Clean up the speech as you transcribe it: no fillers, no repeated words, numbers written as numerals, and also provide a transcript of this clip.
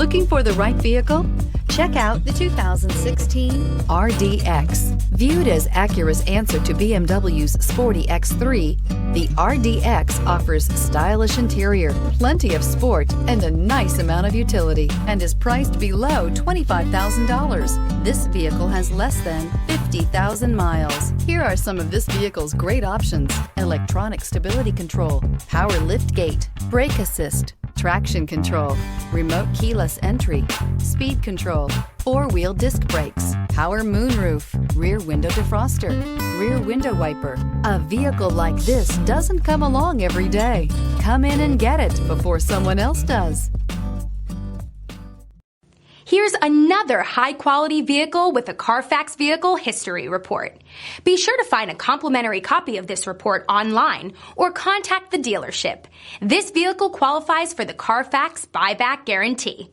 Looking for the right vehicle? Check out the 2016 RDX. Viewed as Acura's answer to BMW's sporty X3, the RDX offers stylish interior, plenty of sport, and a nice amount of utility, and is priced below $25,000. This vehicle has less than 50,000 miles. Here are some of this vehicle's great options: electronic stability control, power liftgate, brake assist, traction control, remote keyless entry, speed control, four-wheel disc brakes, power moonroof, rear window defroster, rear window wiper. A vehicle like this doesn't come along every day. Come in and get it before someone else does. Here's another high-quality vehicle with a Carfax Vehicle History Report. Be sure to find a complimentary copy of this report online or contact the dealership. This vehicle qualifies for the Carfax Buyback Guarantee.